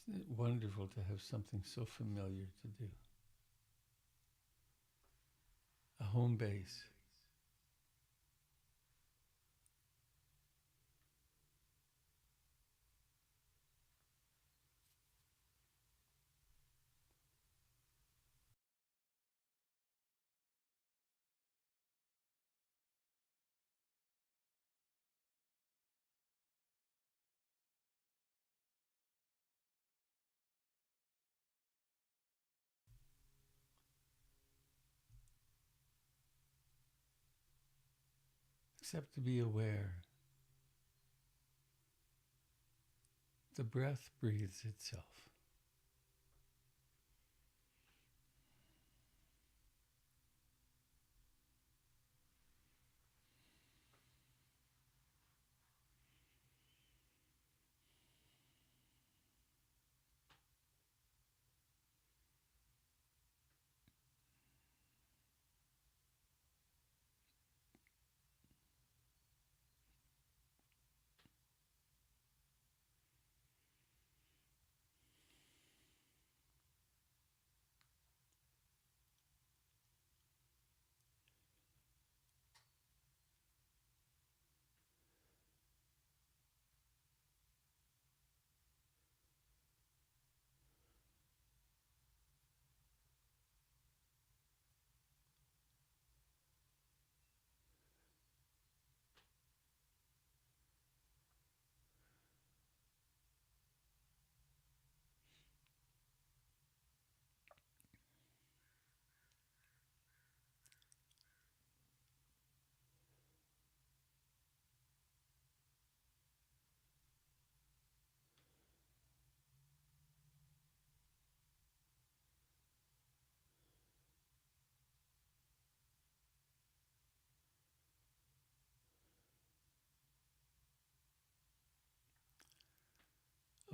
Isn't it wonderful to have something so familiar to do? A home base. Except to be aware. The breath breathes itself.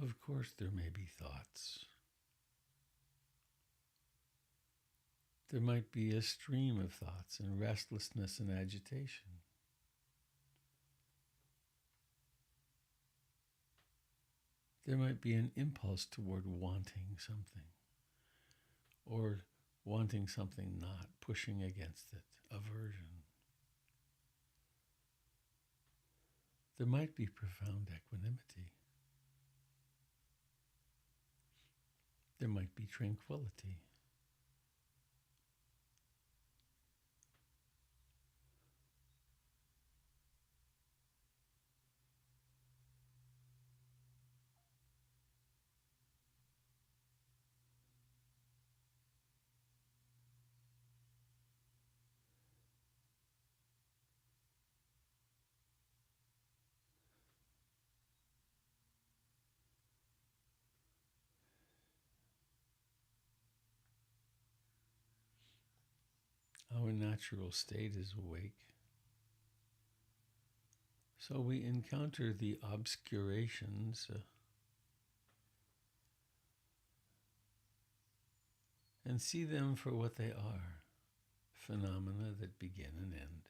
Of course, there may be thoughts. There might be a stream of thoughts and restlessness and agitation. There might be an impulse toward wanting something, or wanting something not, pushing against it, aversion. There might be profound equanimity. There might be tranquility. Our natural state is awake. So we encounter the obscurations and see them for what they are, phenomena that begin and end.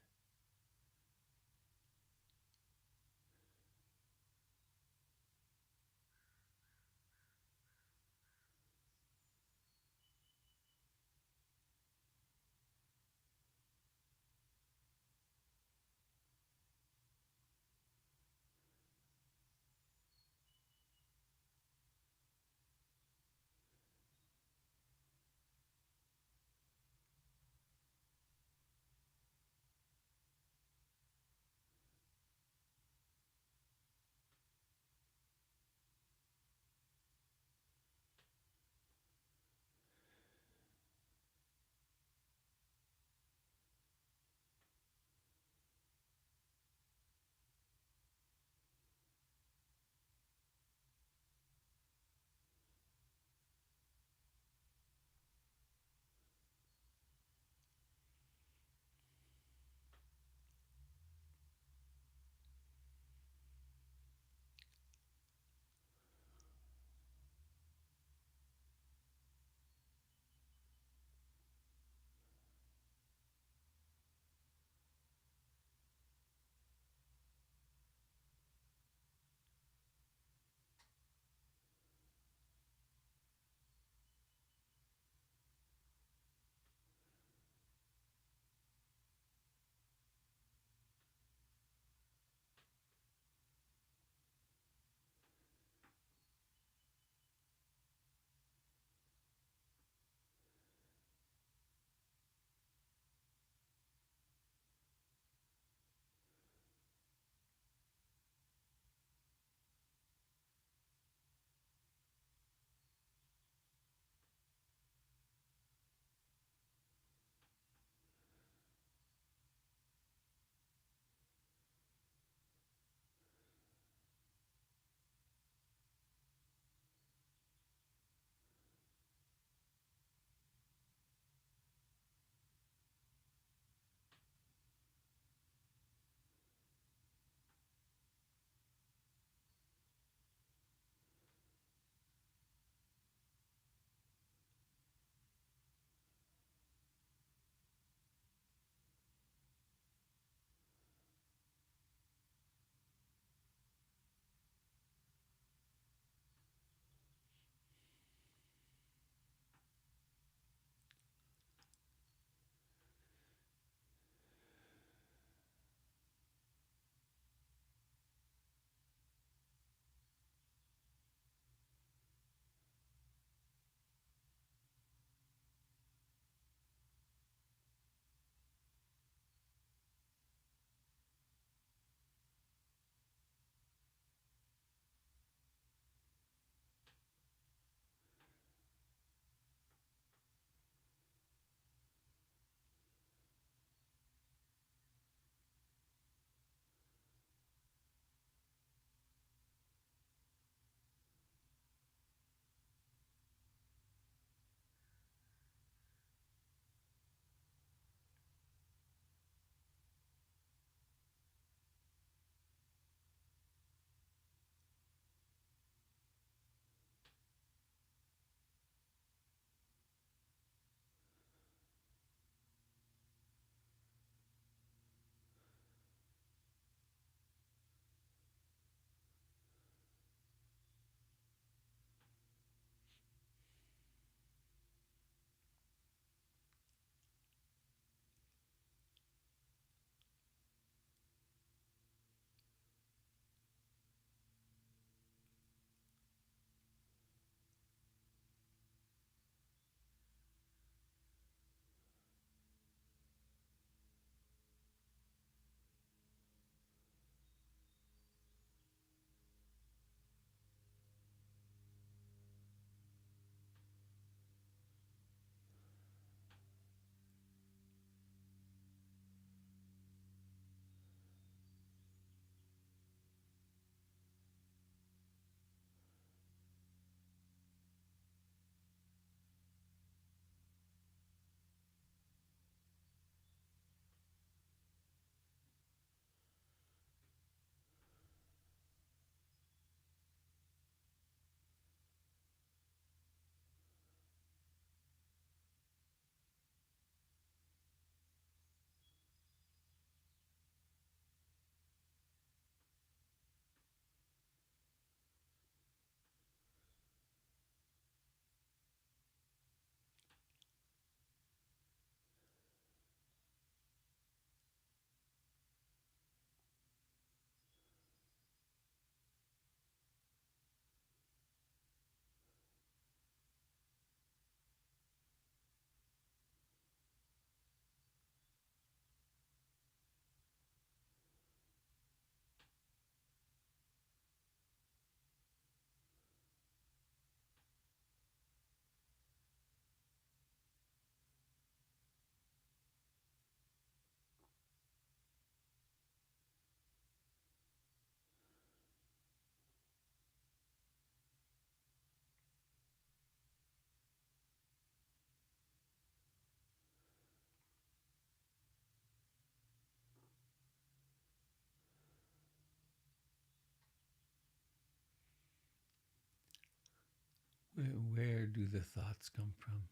Where do the thoughts come from?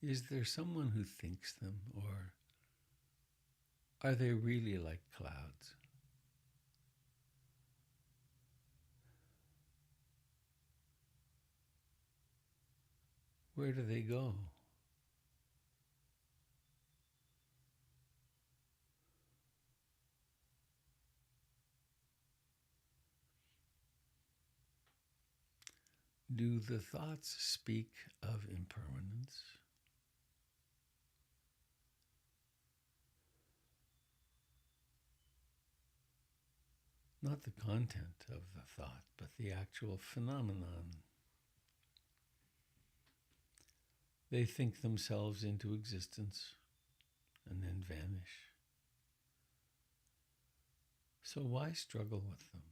Is there someone who thinks them, or are they really like clouds? Where do they go? Do the thoughts speak of impermanence? Not the content of the thought, but the actual phenomenon. They think themselves into existence and then vanish. So why struggle with them?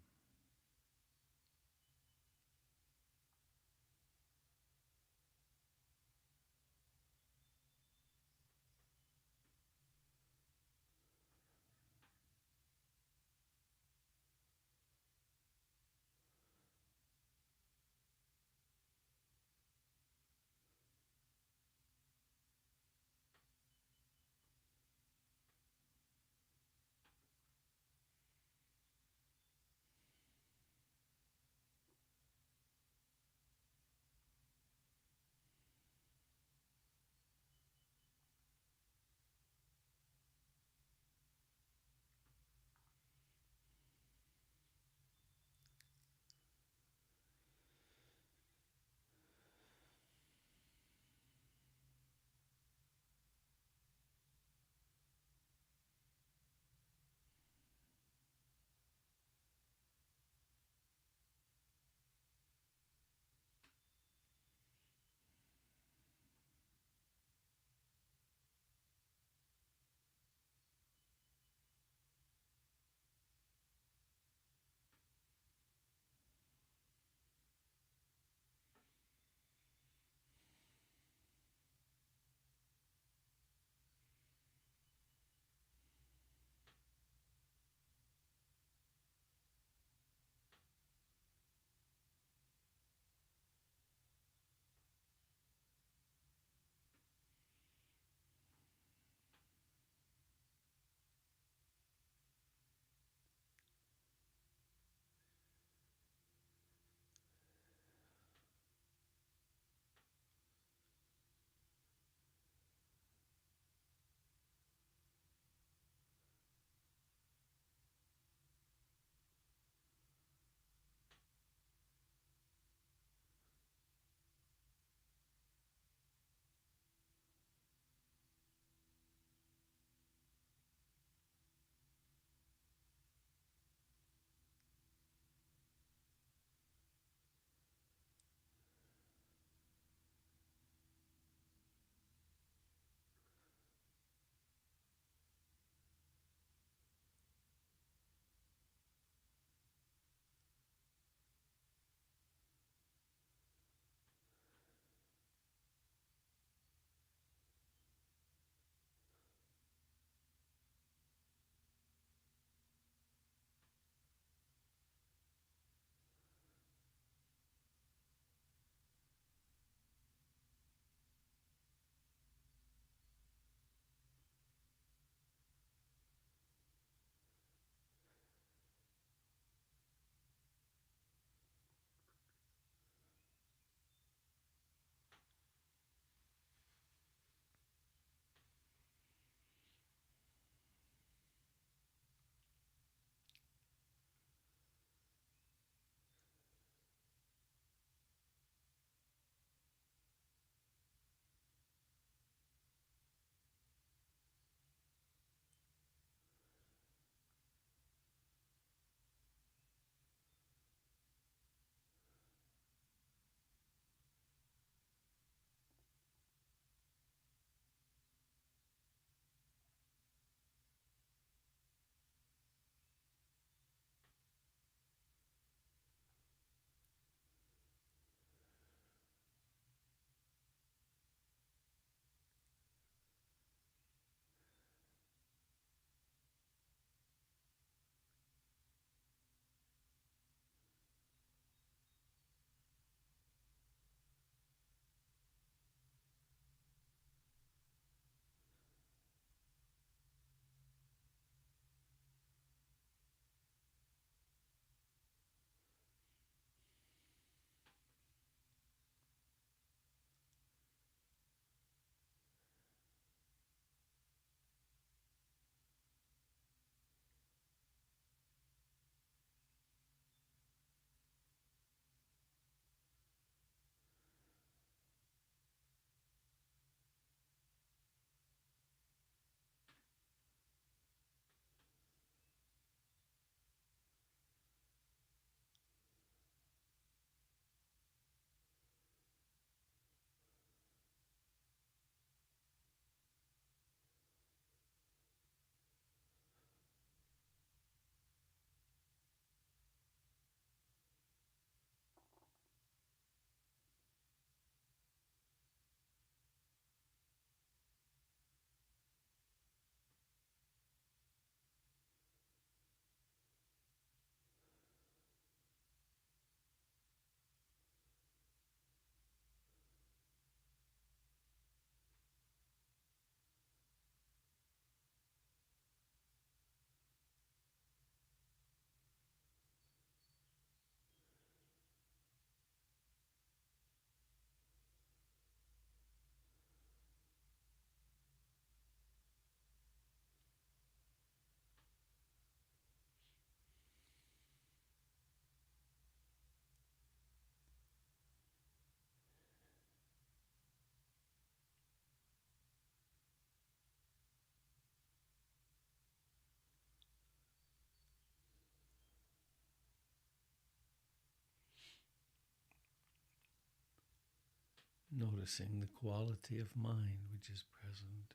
noticing the quality of mind which is present.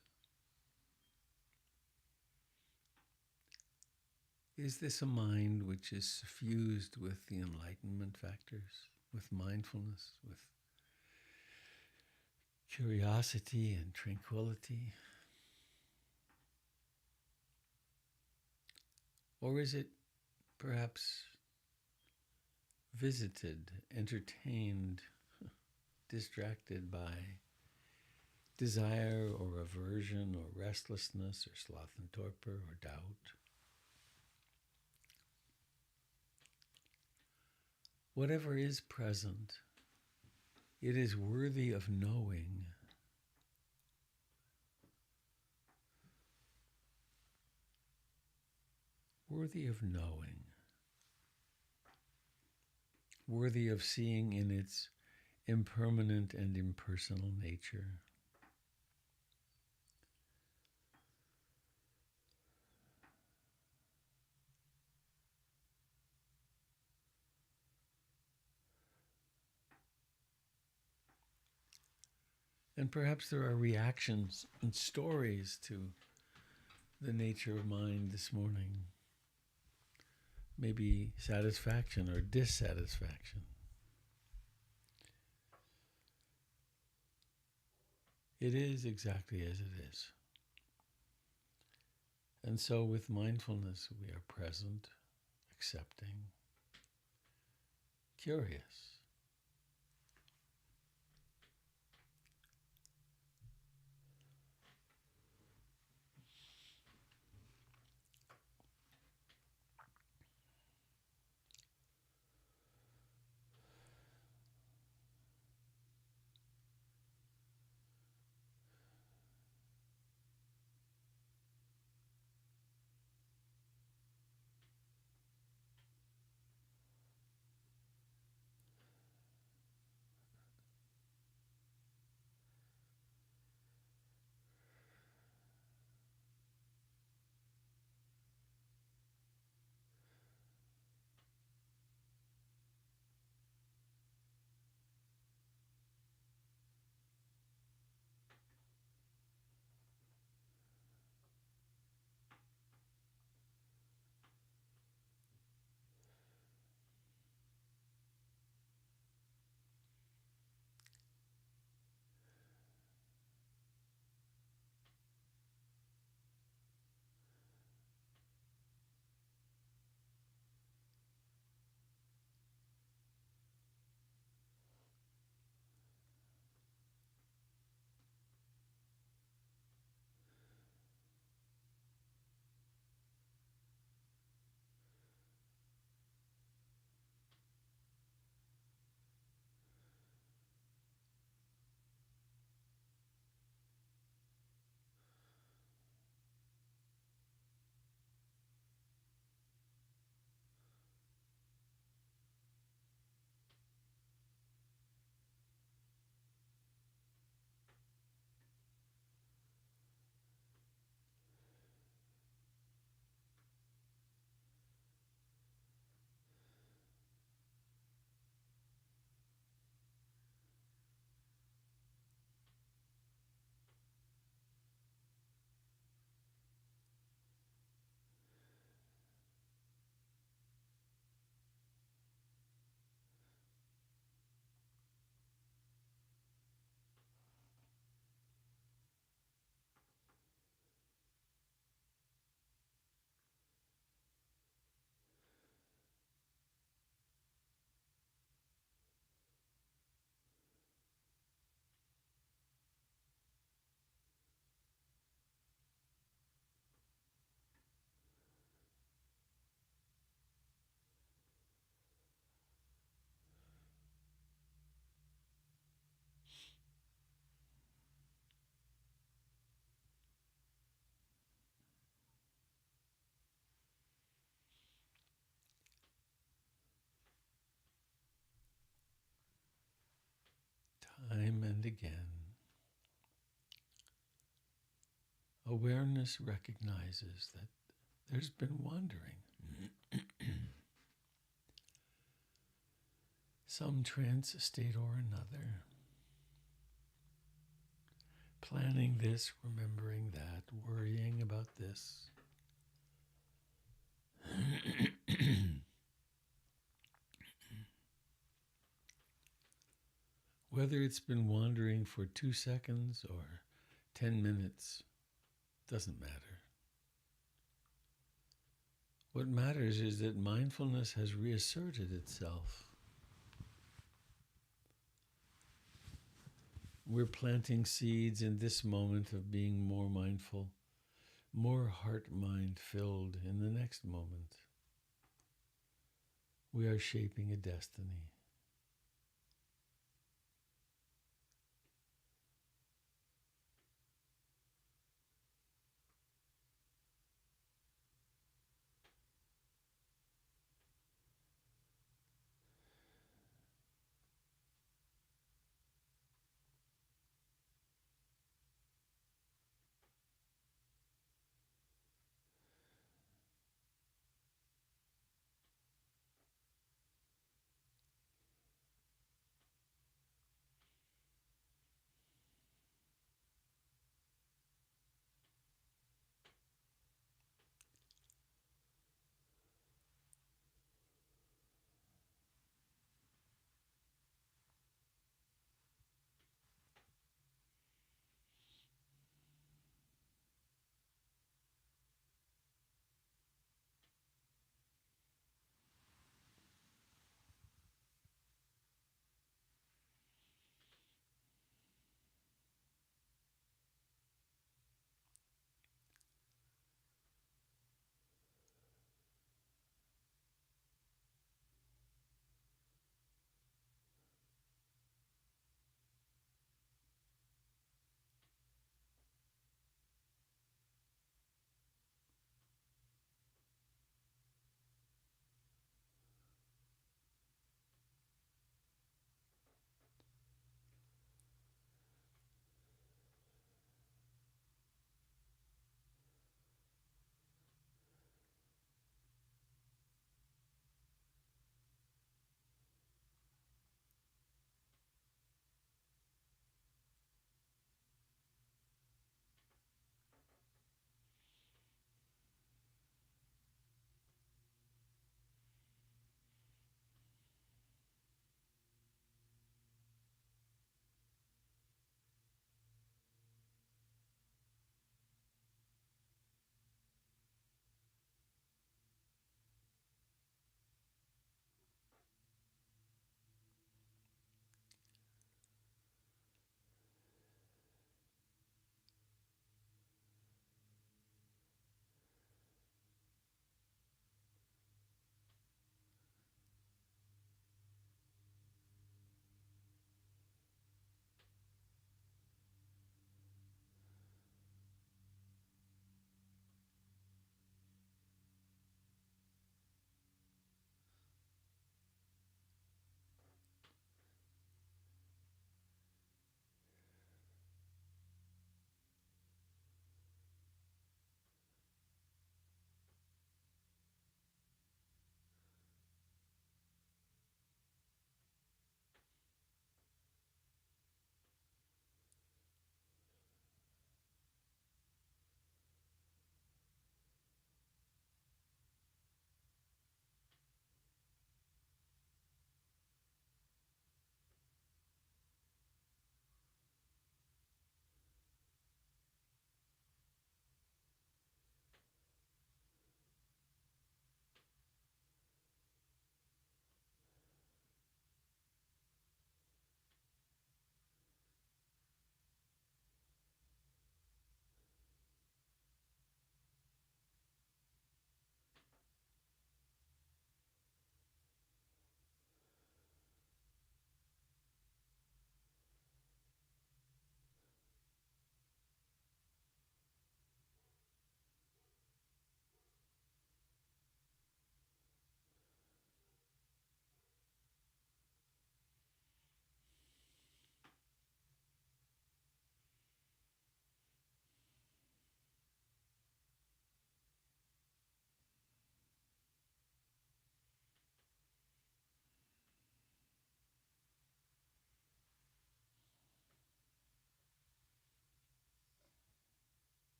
Is this a mind which is suffused with the enlightenment factors, with mindfulness, with curiosity and tranquility? Or is it perhaps visited, entertained, distracted by desire or aversion or restlessness or sloth and torpor or doubt? Whatever is present, it is worthy of knowing. Worthy of knowing. Worthy of seeing in its impermanent and impersonal nature. And perhaps there are reactions and stories to the nature of mind this morning. Maybe satisfaction or dissatisfaction. It is exactly as it is. And so with mindfulness, we are present, accepting, curious. Time and again, awareness recognizes that there's been wandering. Some trance state or another. Planning this, remembering that, worrying about this. Whether it's been wandering for 2 seconds or 10 minutes, doesn't matter. What matters is that mindfulness has reasserted itself. We're planting seeds in this moment of being more mindful, more heart-mind filled in the next moment. We are shaping a destiny.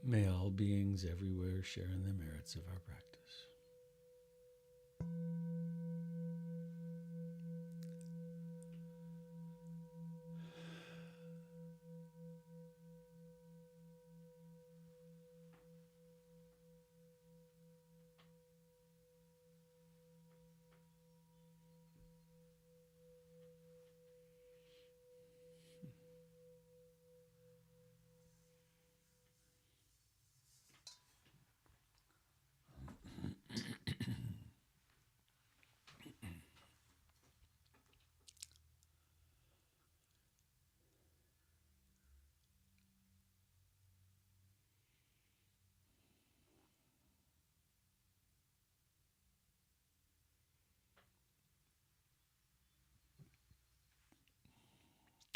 May all beings everywhere share in the merits of our practice.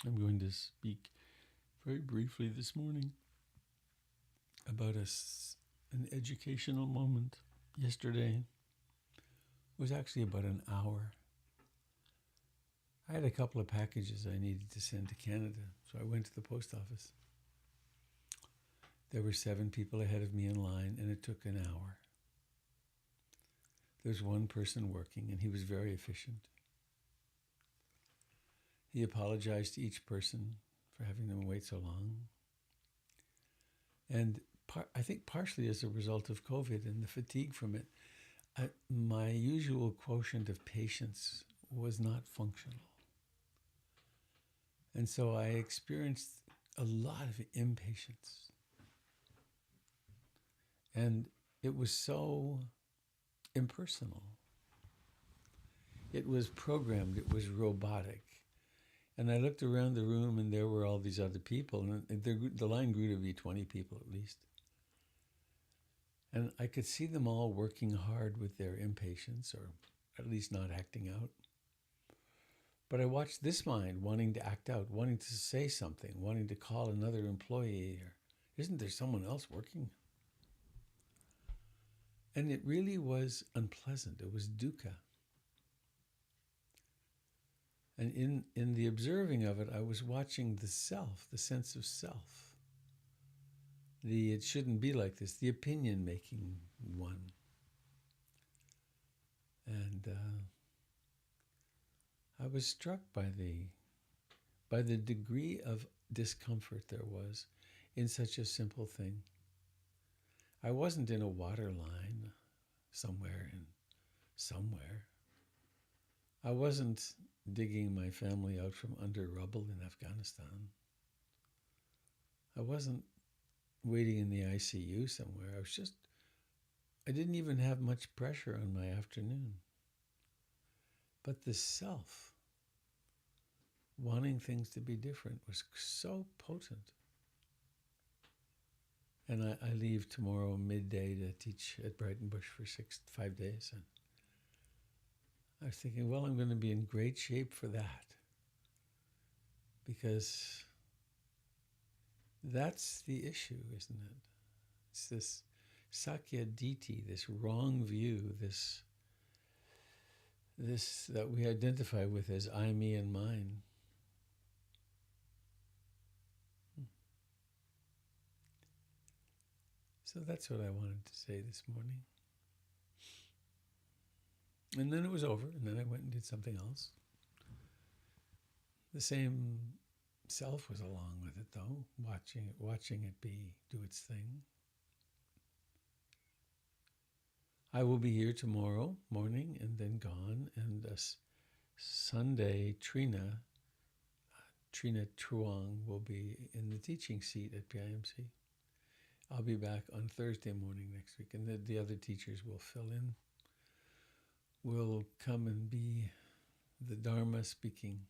I'm going to speak very briefly this morning about an educational moment. Yesterday was actually about an hour. I had a couple of packages I needed to send to Canada, so I went to the post office. There were 7 people ahead of me in line, and it took an hour. There's one person working, and he was very efficient. He apologized to each person for having them wait so long. And I think partially as a result of COVID and the fatigue from it, my usual quotient of patience was not functional. And so I experienced a lot of impatience. And it was so impersonal. It was programmed, it was robotic. And I looked around the room and there were all these other people, and the line grew to be 20 people at least. And I could see them all working hard with their impatience, or at least not acting out. But I watched this mind wanting to act out, wanting to say something, wanting to call another employee, or isn't there someone else working? And it really was unpleasant. It was dukkha. And in the observing of it, I was watching the self, the sense of self. It shouldn't be like this, the opinion-making one. And I was struck by the degree of discomfort there was in such a simple thing. I wasn't in a water line somewhere. I wasn't digging my family out from under rubble in Afghanistan. I wasn't waiting in the ICU somewhere. I didn't even have much pressure on my afternoon. But the self, wanting things to be different, was so potent. And I leave tomorrow midday to teach at Brighton Bush for 5 days. And I was thinking, well, I'm going to be in great shape for that. Because that's the issue, isn't it? It's this Sakya Diti, this wrong view, this that we identify with as I, me, and mine. So that's what I wanted to say this morning. And then it was over, and then I went and did something else. The same self was along with it, though, watching it do its thing. I will be here tomorrow morning and then gone, and Sunday, Trina Truong will be in the teaching seat at PIMC. I'll be back on Thursday morning next week, and the other teachers will fill in. We'll come and be the Dharma speaking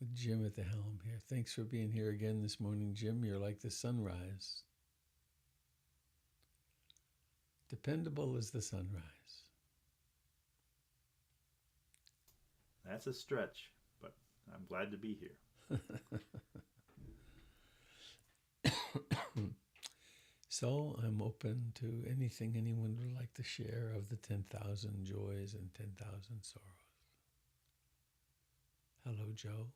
with Jim at the helm here. Thanks for being here again this morning, Jim. You're like the sunrise. Dependable as the sunrise. That's a stretch, but I'm glad to be here. So I'm open to anything anyone would like to share of the 10,000 joys and 10,000 sorrows. Hello, Joe.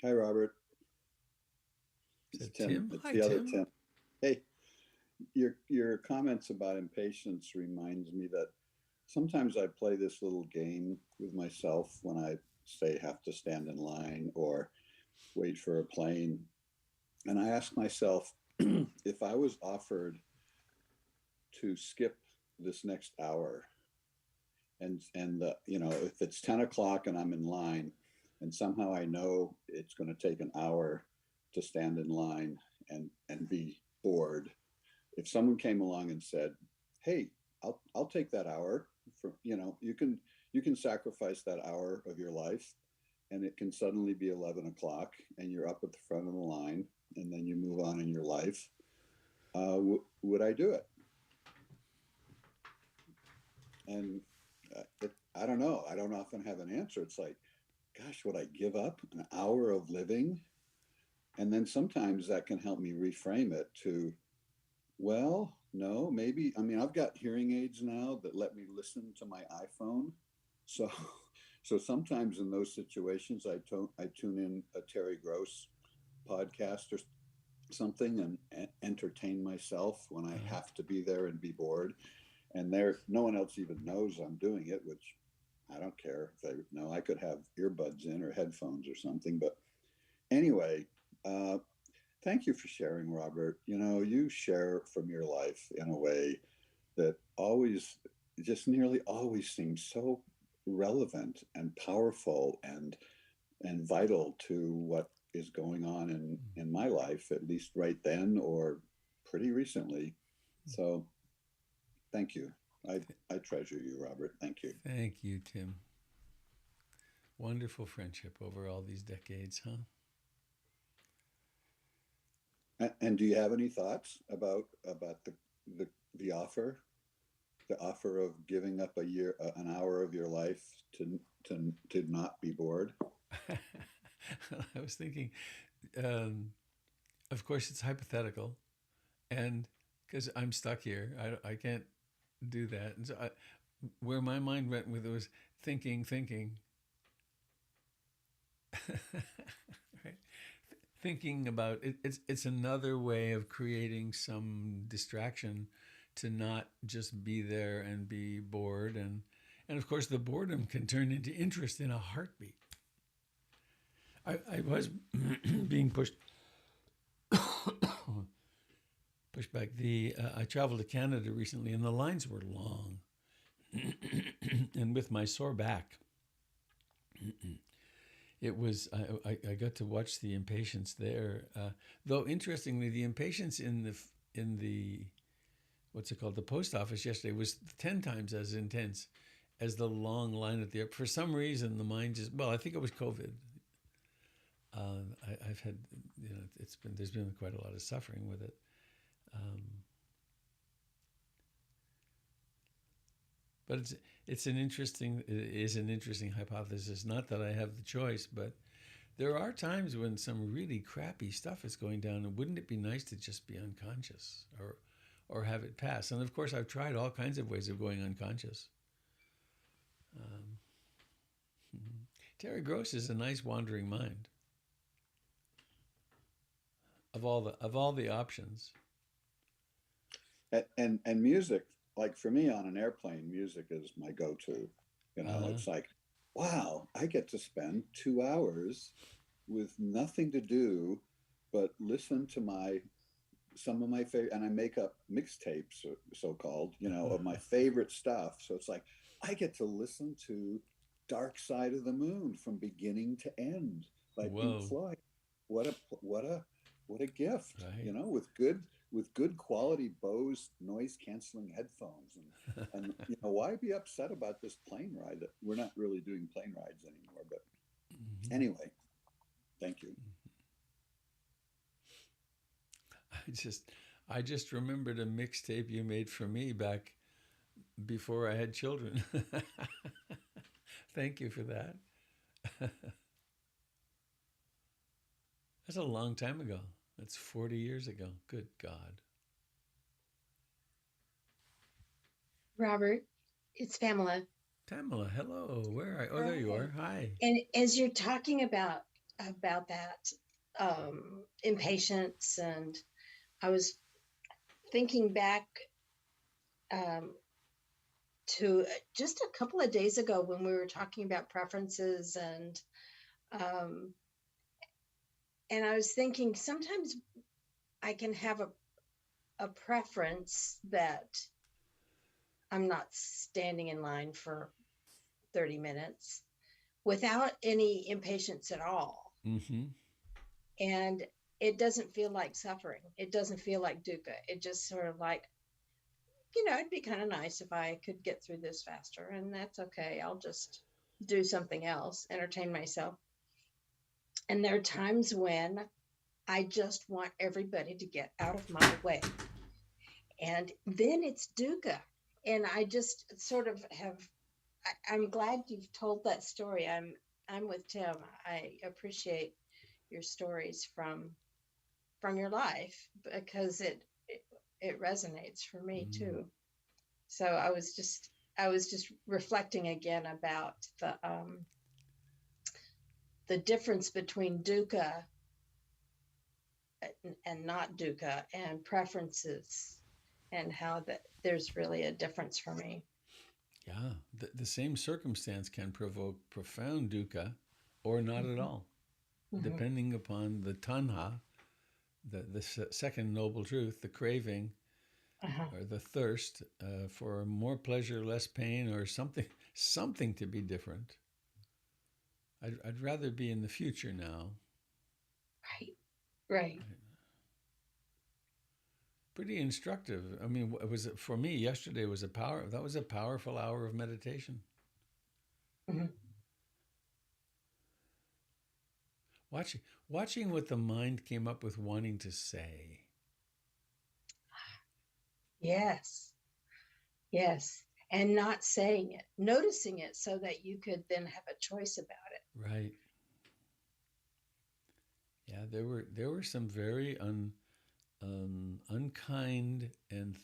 Hi, Robert. Is It's that Tim. Tim? It's Hi, the other Tim. Tim. Hey, your comments about impatience reminds me that sometimes I play this little game with myself when I say have to stand in line or wait for a plane, and I ask myself if I was offered to skip this next hour, and if it's 10 o'clock and I'm in line, and somehow I know it's going to take an hour to stand in line and be bored. If someone came along and said, "Hey, I'll take that hour for you can sacrifice that hour of your life, and it can suddenly be 11 o'clock, and you're up at the front of the line, and then you move on in your life." Would I do it? And I don't know. I don't often have an answer. It's like, gosh, would I give up an hour of living? And then sometimes that can help me reframe it to, well, no, maybe. I mean, I've got hearing aids now that let me listen to my iPhone. So, so sometimes in those situations, I tune in a Terry Gross podcast or something and entertain myself when I Uh, have to be there and be bored. And no one else even knows I'm doing it, which I don't care if they know. I could have earbuds in or headphones or something. But anyway, uh, thank you for sharing, Robert. You share from your life in a way that always, just nearly always seems so relevant and powerful and vital to what is going on in my life, at least right then or pretty recently. So thank you. I treasure you, Robert. Thank you. Thank you, Tim. Wonderful friendship over all these decades, huh? And do you have any thoughts about the the offer, the offer of giving up an hour of your life to not be bored? I was thinking, um, of course, it's hypothetical, and because I'm stuck here, I can't do that. And so where my mind went with it was thinking, right? Thinking about it, it's another way of creating some distraction to not just be there and be bored, and of course the boredom can turn into interest in a heartbeat. I was being pushed back. The I traveled to Canada recently, and the lines were long, and with my sore back, it was I got to watch the impatience there. Though interestingly, the impatience in the what's it called, the post office yesterday was 10 times as intense as the long line at the airport. For some reason, the mind just, well, I think it was COVID. I've had, it's been, there's been quite a lot of suffering with it. Um, but it is an interesting hypothesis. Not that I have the choice, but there are times when some really crappy stuff is going down, and wouldn't it be nice to just be unconscious or have it pass? And of course, I've tried all kinds of ways of going unconscious. Um, Terry Gross is a nice wandering mind of all the options. And music, like for me on an airplane, music is my go-to. Uh, It's like, wow, I get to spend 2 hours with nothing to do but listen to my some of my favorite, and I make up mixtapes, so called, of my favorite stuff. So it's like I get to listen to Dark Side of the Moon from beginning to end by Pink Whoa, Floyd. What a gift, right? with good quality Bose noise canceling headphones. And why be upset about this plane ride? That we're not really doing plane rides anymore. But Mhm. anyway, thank you. I just, I just remembered a mixtape you made for me back before I had children. Thank you for that. That's a long time ago. That's 40 years ago. Good God. Robert, it's Pamela. Tamala, hello. Where are you? Oh, there you Hi. are. Hi. And as you're talking about about that impatience, and I was thinking back um, to just a couple of days ago when we were talking about preferences, um, and I was thinking sometimes I can have a preference that I'm not standing in line for 30 minutes without any impatience at all. Mm-hmm. And it doesn't feel like suffering. It doesn't feel like dukkha. It just sort of like, it'd be kind of nice if I could get through this faster, and that's okay. I'll just do something else, entertain myself. And there are times when I just want everybody to get out of my way. And then it's dukkha. And I just sort of I'm glad you've told that story. I'm with Tim. I appreciate your stories from your life because it resonates for me too. So I was just reflecting again about the difference between dukkha and not dukkha and preferences, and how that there's really a difference for me. Yeah, the same circumstance can provoke profound dukkha or not at all, depending upon the tanha, the second noble truth, the craving or the thirst for more pleasure, less pain, or something to be different. I'd rather be in the future now. Right. Pretty instructive. I mean, it was for me yesterday was that was a powerful hour of meditation. Mm-hmm. Watching what the mind came up with wanting to say. Yes. Yes. And not saying it, noticing it so that you could then have a choice about it. Right. Yeah, there were some very unkind and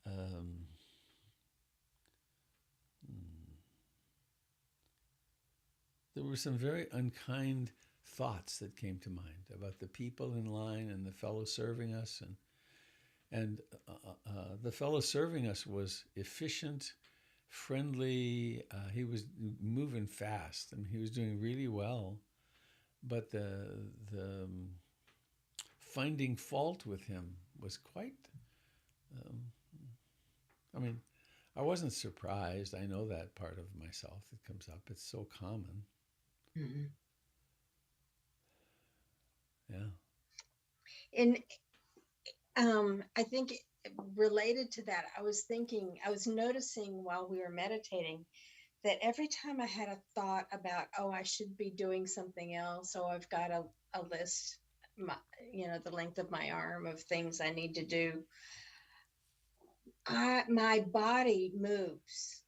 um, there were some very unkind thoughts that came to mind about the people in line and the fellow serving us, and the fellow serving us was efficient, friendly. He was moving fast. I mean, he was doing really well, but the finding fault with him was quite. Um, I mean, I wasn't surprised. I know that part of myself that comes up. It's so common. Mm-hmm. Yeah. And I think related to that, I was noticing while we were meditating that every time I had a thought about, oh, I should be doing something else, so I've got a list, the length of my arm of things I need to do, my body moves.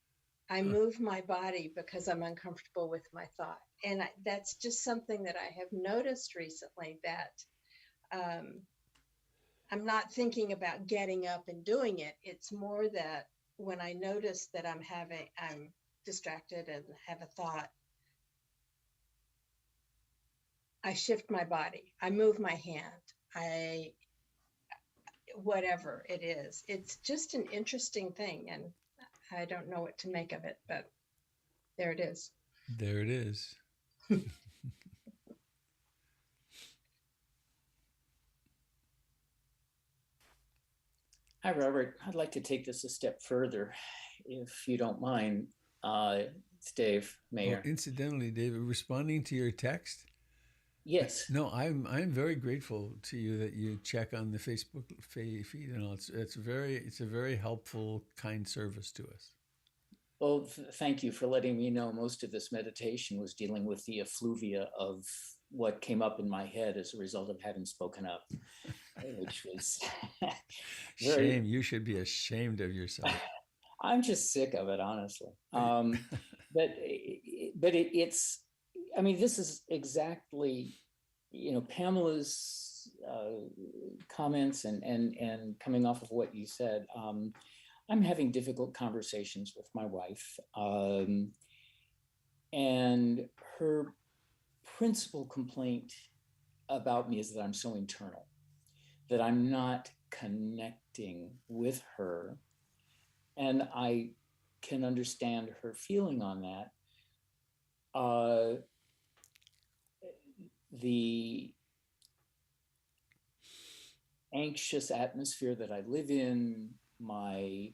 I move my body because I'm uncomfortable with my thought. And that's just something that I have noticed recently, that I'm not thinking about getting up and doing it. It's more that when I notice that I'm distracted and have a thought, I shift my body. I move my hand. Whatever it is. It's just an interesting thing, and I don't know what to make of it, but there it is. There it is. Hi, Robert. I'd like to take this a step further, if you don't mind. It's Dave Mayer. Oh, incidentally, David, responding to your text. Yes. No, I'm very grateful to you that you check on the Facebook feed and all. It's a very helpful, kind service to us. Well, thank you for letting me know. Most of this meditation was dealing with the effluvia of what came up in my head as a result of having spoken up, which was shame. You should be ashamed of yourself. I'm just sick of it, honestly. But it's. I mean, this is exactly, Pamela's comments and coming off of what you said. I'm having difficult conversations with my wife, and her principal complaint about me is that I'm so internal, that I'm not connecting with her. And I can understand her feeling on that. The anxious atmosphere that I live in, my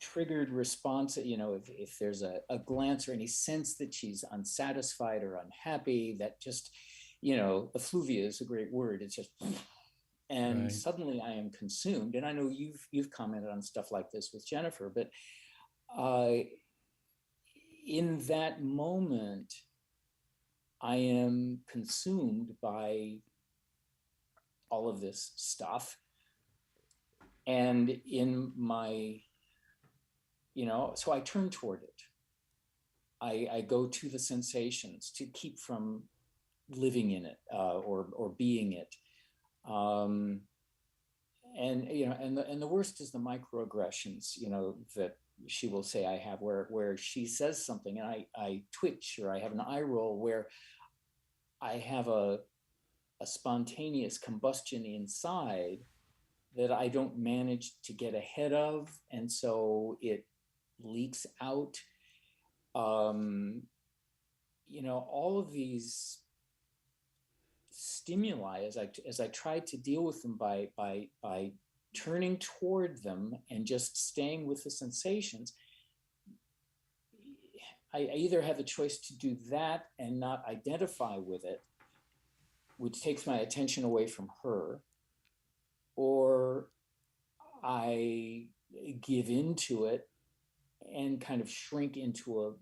triggered response, if there's a glance or any sense that she's unsatisfied or unhappy, that just, effluvia is a great word. It's just, and Right. suddenly I am consumed. And I know you've commented on stuff like this with Jennifer, but in that moment, I am consumed by all of this stuff. And in my, so I turn toward it. I go to the sensations to keep from living in it or being it. And the worst is the microaggressions, that she will say I have, where she says something and I twitch or I have an eye roll, where I have a spontaneous combustion inside that I don't manage to get ahead of, and so it leaks out. All of these stimuli, as I tried to deal with them by turning toward them and just staying with the sensations, I either have a choice to do that and not identify with it, which takes my attention away from her, or I give into it and kind of shrink into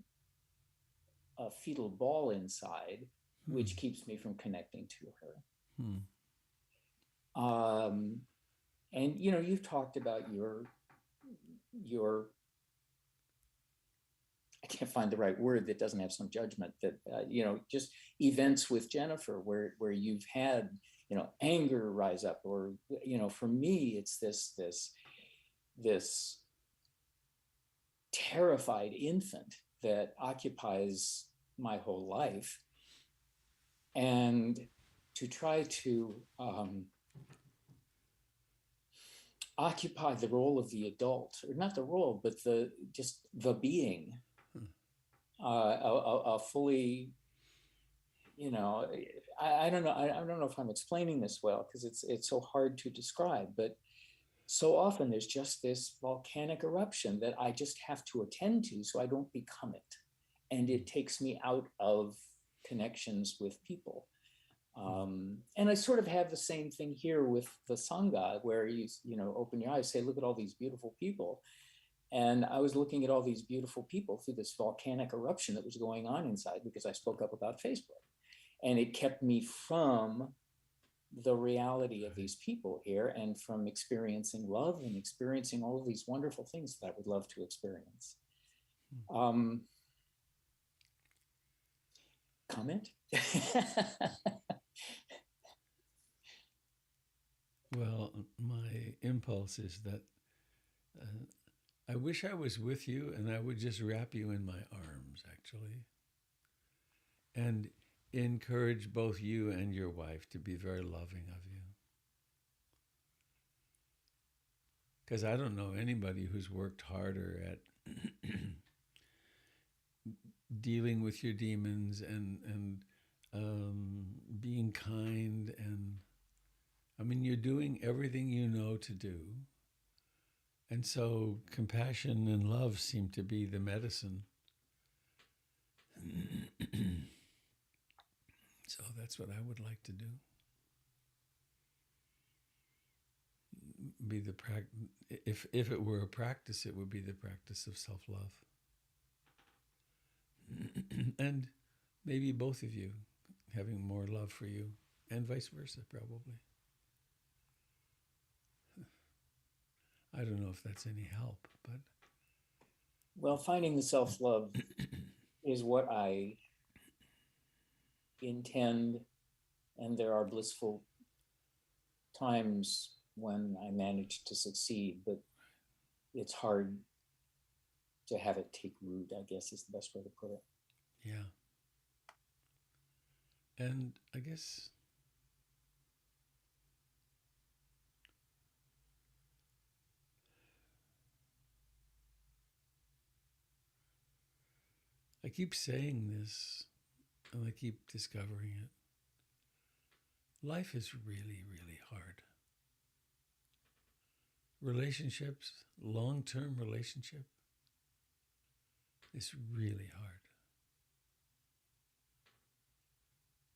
a fetal ball inside, which keeps me from connecting to her. And you've talked about your I can't find the right word that doesn't have some judgment, that just events with Jennifer where you've had anger rise up, or for me it's this terrified infant that occupies my whole life, and to try to occupy the role of the adult, or not the role, but the being, a fully, I don't know. I don't know if I'm explaining this well, because it's so hard to describe, but so often there's just this volcanic eruption that I just have to attend to so I don't become it. And it takes me out of connections with people. And I sort of have the same thing here with the Sangha, where you open your eyes, say, look at all these beautiful people. And I was looking at all these beautiful people through this volcanic eruption that was going on inside, because I spoke up about Facebook. And it kept me from the reality of these people here, and from experiencing love and experiencing all of these wonderful things that I would love to experience. Comment? Well, my impulse is that I wish I was with you and I would just wrap you in my arms, actually, and encourage both you and your wife to be very loving of you. Because I don't know anybody who's worked harder at dealing with your demons and being kind. And I mean, you're doing everything you know to do. And so compassion and love seem to be the medicine. So that's what I would like to do. Be the if it were a practice, it would be the practice of self-love. And maybe both of you having more love for you, and vice versa, probably. I don't know if that's any help, but... Well, finding the self-love is what I intend, and there are blissful times when I manage to succeed, but it's hard to have it take root, I guess is the best way to put it. Yeah. And I guess I keep saying this and I keep discovering it. Life is really, really hard. Relationships, long-term relationship, is really hard.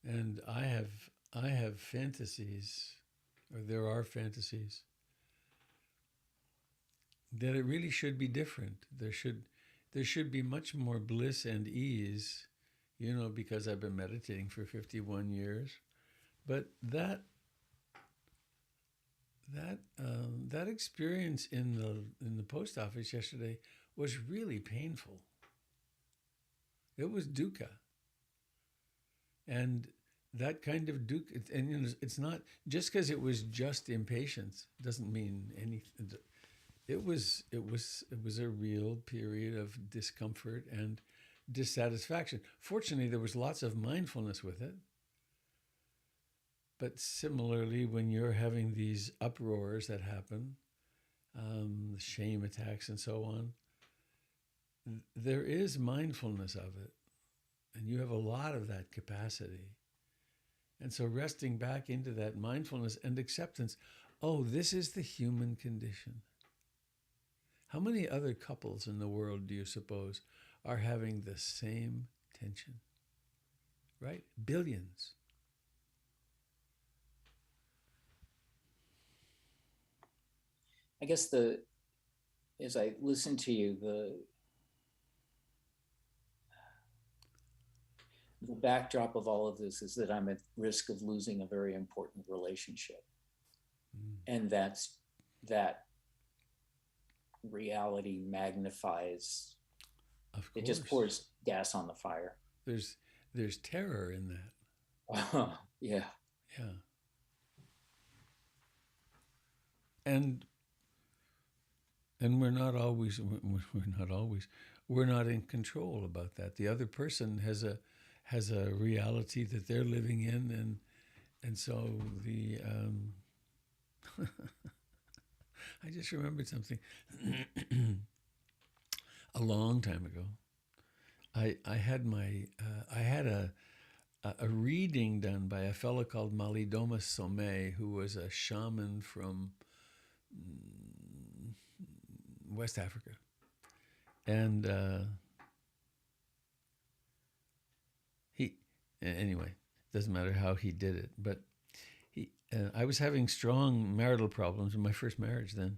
And I have fantasies, or there are fantasies, that it really should be different. There should be much more bliss and ease, because I've been meditating for 51 years. But that experience in the post office yesterday was really painful. It was dukkha, and that kind of dukkha. And it's not just because it was just impatience doesn't mean anything. It was a real period of discomfort and dissatisfaction. Fortunately, there was lots of mindfulness with it. But similarly, when you're having these uproars that happen, the shame attacks and so on, there is mindfulness of it. And you have a lot of that capacity. And so resting back into that mindfulness and acceptance, oh, this is the human condition. How many other couples in the world do you suppose are having the same tension? Right? Billions. I guess as I listen to you, the backdrop of all of this is that I'm at risk of losing a very important relationship. And that reality magnifies, Of course. It just pours gas on the fire. There's terror in that. Yeah. Yeah. And we're not in control about that. The other person has a reality that they're living in, and so the I just remembered something a long time ago. I had a reading done by a fellow called Malidoma Somé, who was a shaman from West Africa. And anyway, doesn't matter how he did it, but I was having strong marital problems in my first marriage then.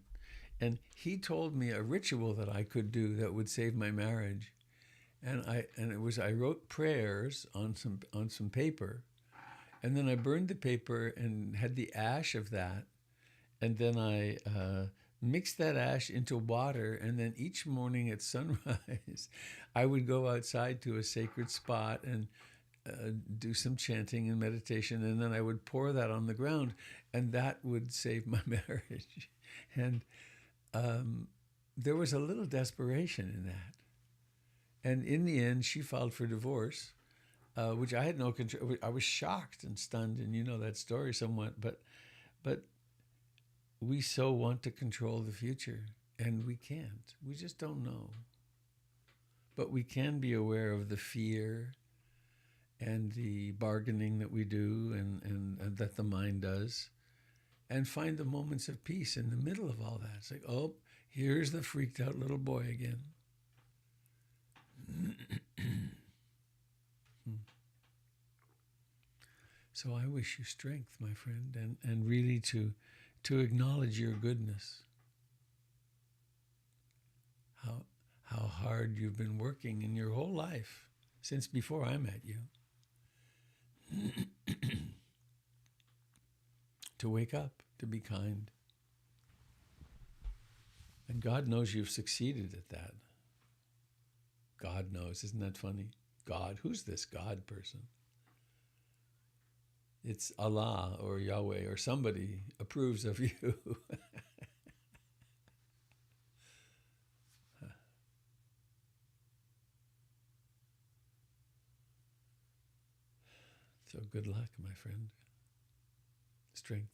And he told me a ritual that I could do that would save my marriage. And I wrote prayers on some paper, and then I burned the paper and had the ash of that, and then I mixed that ash into water, and then each morning at sunrise, I would go outside to a sacred spot and do some chanting and meditation, and then I would pour that on the ground, and that would save my marriage. And there was a little desperation in that. And in the end, she filed for divorce, which I had no control. I was shocked and stunned, and you know that story somewhat. But we so want to control the future, and we can't. We just don't know. But we can be aware of the fear and the bargaining that we do and that the mind does, and find the moments of peace in the middle of all that. It's like, oh, here's the freaked out little boy again. So I wish you strength, my friend, and really to acknowledge your goodness. How hard you've been working in your whole life since before I met you. To wake up, to be kind. And God knows you've succeeded at that. God knows. Isn't that funny? God. Who's this God person? It's Allah or Yahweh or somebody approves of you. So good luck, my friend. Strength.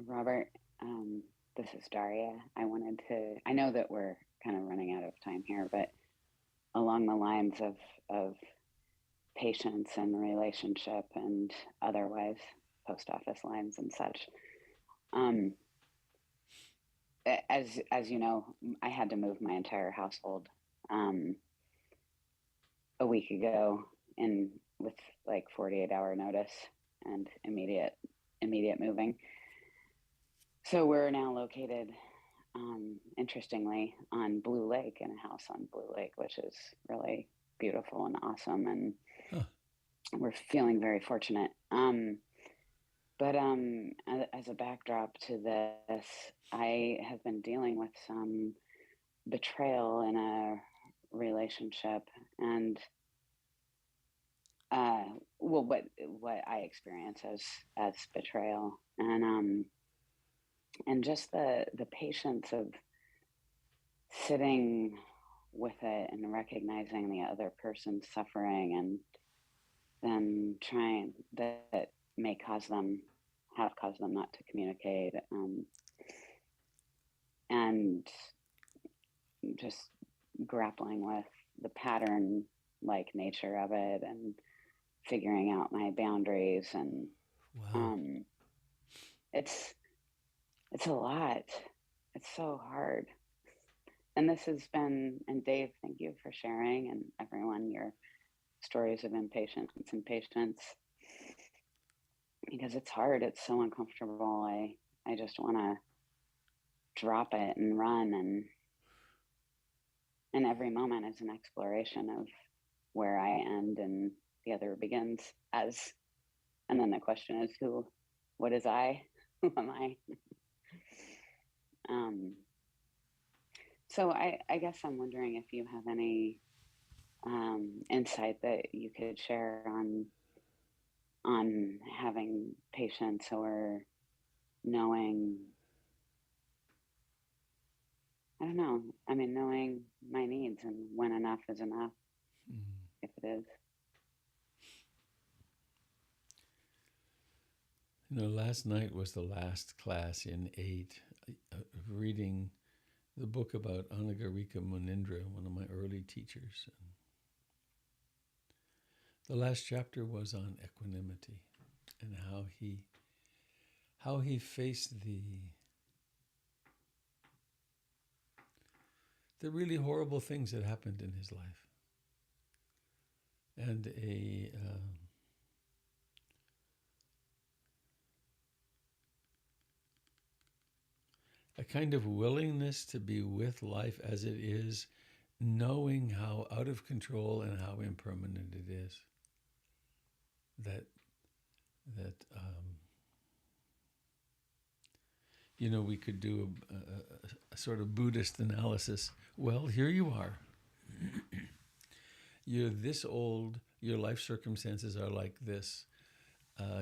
Robert, this is Daria. I know that we're kind of running out of time here, but along the lines of patience and relationship and otherwise, post office lines and such. As you know, I had to move my entire household a week ago with like 48-hour notice and immediate moving. So we're now located, interestingly, on Blue Lake, in a house on Blue Lake, which is really beautiful and awesome. And we're feeling very fortunate. But as a backdrop to this, I have been dealing with some betrayal in a relationship, and what I experience as betrayal, and just the patience of sitting with it and recognizing the other person's suffering, and then trying that have caused them not to communicate, and just grappling with the pattern like nature of it, and figuring out my boundaries. And Wow. It's a lot. It's so hard. And this has been, and Dave, thank you for sharing, and everyone, your stories of impatience and patience, because it's hard. It's so uncomfortable. I just want to drop it and run, and every moment is an exploration of where I end and the other begins, and then the question is what is I? Who am I? So I guess I'm wondering if you have any insight that you could share on having patience, or knowing, I don't know, knowing my needs and when enough is enough, if it is. Last night was the last class in 8, reading the book about Anagarika Munindra, one of my early teachers. The last chapter was on equanimity and how he faced the really horrible things that happened in his life, and a kind of willingness to be with life as it is, knowing how out of control and how impermanent it is. That we could do a sort of Buddhist analysis. Well, here you are. You're this old. Your life circumstances are like this.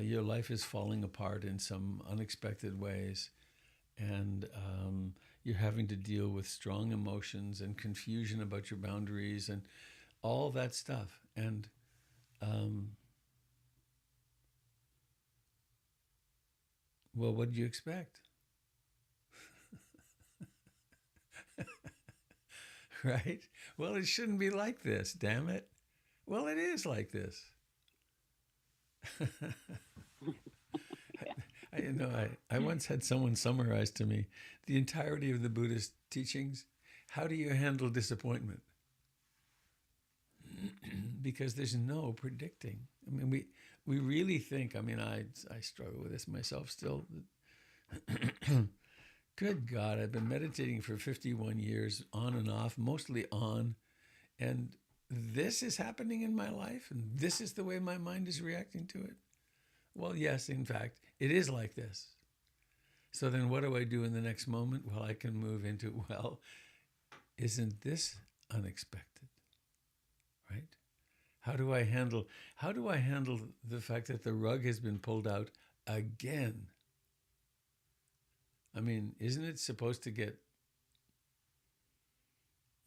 Your life is falling apart in some unexpected ways. And you're having to deal with strong emotions and confusion about your boundaries and all that stuff. And well, what did you expect? Right? Well, it shouldn't be like this, damn it. Well, it is like this. I once had someone summarize to me the entirety of the Buddhist teachings. How do you handle disappointment? Because there's no predicting. We really think, I struggle with this myself still. Good God, I've been meditating for 51 years, on and off, mostly on, and this is happening in my life, and this is the way my mind is reacting to it. Well, yes, in fact, it is like this. So then what do I do in the next moment? Well, I can move into, isn't this unexpected? Right? How do I handle the fact that the rug has been pulled out again? I mean, isn't it supposed to get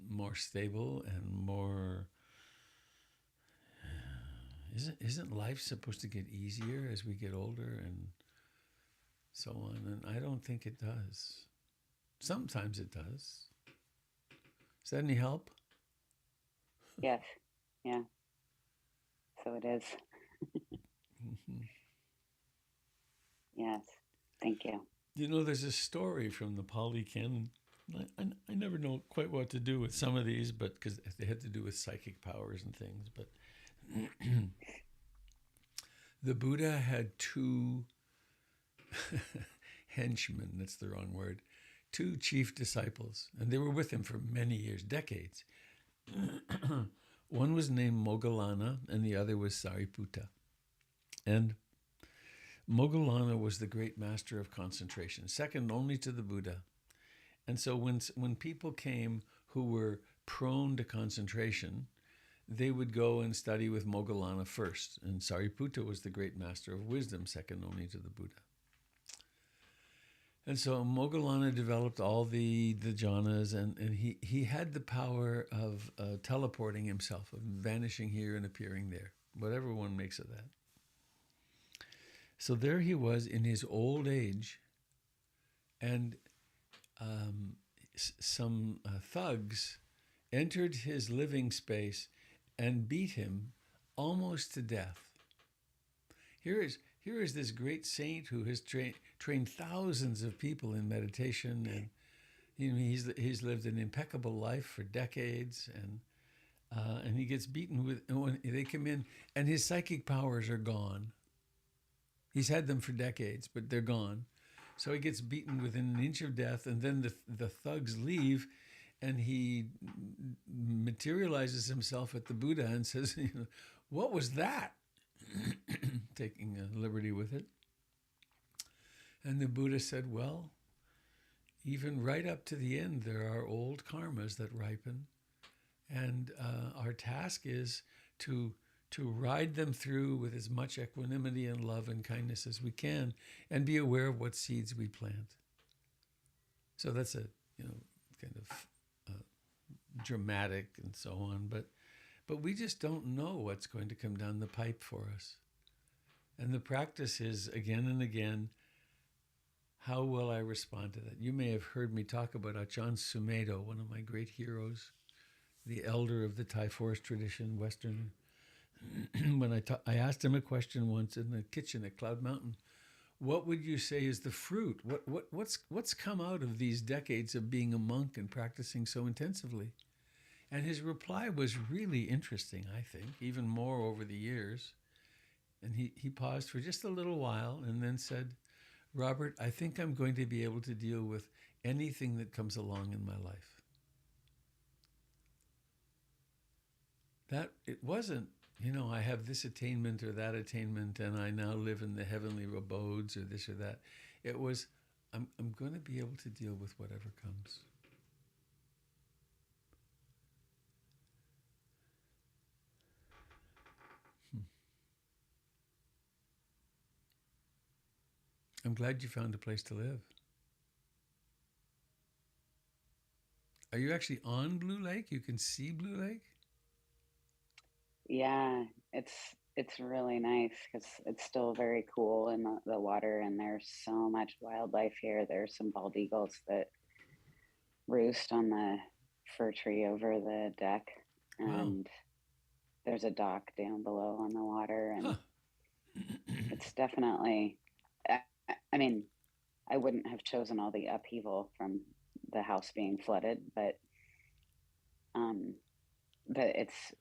more stable and more? Isn't life supposed to get easier as we get older and so on? And I don't think it does. Sometimes it does. Is that any help? Yes. Yeah. So it is. Mm-hmm. Yes. Thank you. You know, there's a story from the Pali Canon. I never know quite what to do with some of these, but because they had to do with psychic powers and things. But the Buddha had two henchmen, that's the wrong word, two chief disciples, and they were with him for many years, decades. One was named Moggallana, and the other was Sariputta. And Moggallana was the great master of concentration, second only to the Buddha. And so when people came who were prone to concentration, they would go and study with Moggallana first. And Sariputta was the great master of wisdom, second only to the Buddha. And so Moggallana developed all the jhanas, and he had the power of teleporting himself, of vanishing here and appearing there, whatever one makes of that. So there he was in his old age, and some thugs entered his living space and beat him almost to death. Here is this great saint who has trained thousands of people in meditation, and he's lived an impeccable life for decades, and he gets beaten with, and when they come in, and his psychic powers are gone. He's had them for decades, but they're gone. So he gets beaten within an inch of death, and then the thugs leave, and he materializes himself at the Buddha and says, "What was that?" Taking a liberty with it. And the Buddha said, "Well, even right up to the end, there are old karmas that ripen, and our task is to ride them through with as much equanimity and love and kindness as we can, and be aware of what seeds we plant." So that's a kind of dramatic and so on, but we just don't know what's going to come down the pipe for us. And the practice is, again and again, how will I respond to that? You may have heard me talk about Ajahn Sumedho, one of my great heroes, the elder of the Thai forest tradition, Western. When I asked him a question once in the kitchen at Cloud Mountain, what would you say is the fruit? What's come out of these decades of being a monk and practicing so intensively? And his reply was really interesting, I think, even more over the years. And he paused for just a little while and then said, "Robert, I think I'm going to be able to deal with anything that comes along in my life." That it wasn't, I have this attainment or that attainment, and I now live in the heavenly abodes or this or that. It was, I'm going to be able to deal with whatever comes. I'm glad you found a place to live. Are you actually on Blue Lake? You can see Blue Lake? Yeah, it's really nice because it's still very cool in the water, and there's so much wildlife here. There's some bald eagles that roost on the fir tree over the deck, and there's a dock down below on the water, and it's definitely, I mean, I wouldn't have chosen all the upheaval from the house being flooded, but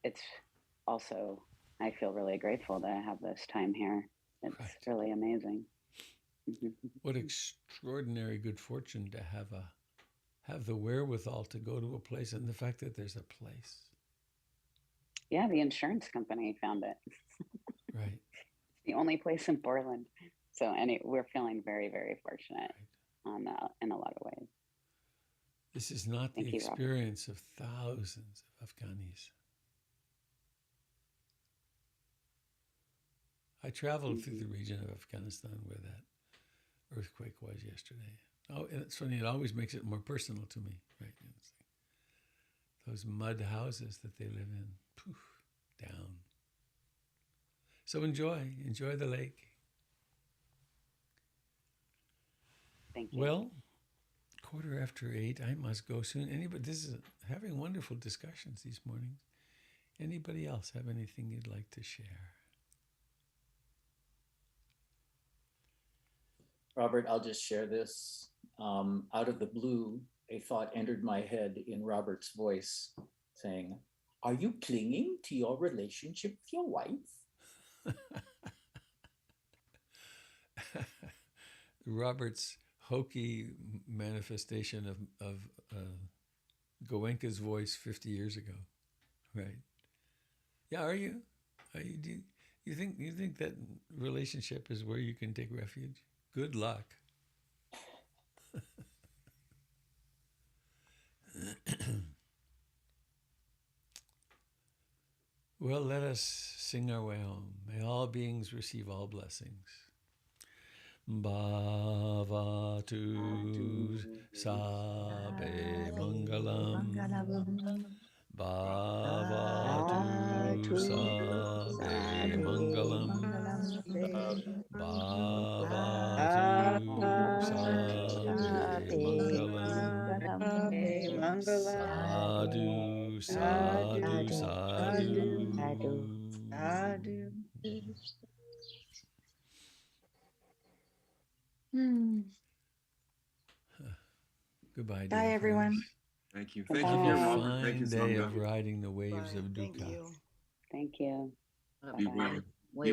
it's also, I feel really grateful to have this time here. It's really amazing. What extraordinary good fortune to have the wherewithal to go to a place, and the fact that there's a place. Yeah, the insurance company found it. Right. It's the only place in Portland. So, we're feeling very, very fortunate on in a lot of ways. This is not the experience of thousands of Afghanis. I traveled through the region of Afghanistan where that earthquake was yesterday. Oh, and it's funny. It always makes it more personal to me, right? It's like those mud houses that they live in, poof, down. So enjoy the lake. Thank you. Well, 8:15. I must go soon. Anybody? This is having wonderful discussions these mornings. Anybody else have anything you'd like to share? Robert, I'll just share this. Out of the blue, a thought entered my head in Robert's voice saying, "Are you clinging to your relationship with your wife?" Robert's hokey manifestation of Goenka's voice 50 years ago, right? Yeah, are you? Do you think that relationship is where you can take refuge? Good luck. Well, let us sing our way home. May all beings receive all blessings. Bhavatu sabe mangalam. Bhavatu sabe mangalam. Bhavatu sabe mangalam. Sadhu, sadhu, sadhu. Goodbye, dear Bye, everyone. friends. Thank you. Bye. Thank you, Have dear a Robert. Thank fine you, day Sangha. of riding the waves Bye. of Thank dukkha. you. Thank you. Be Bye-bye. well.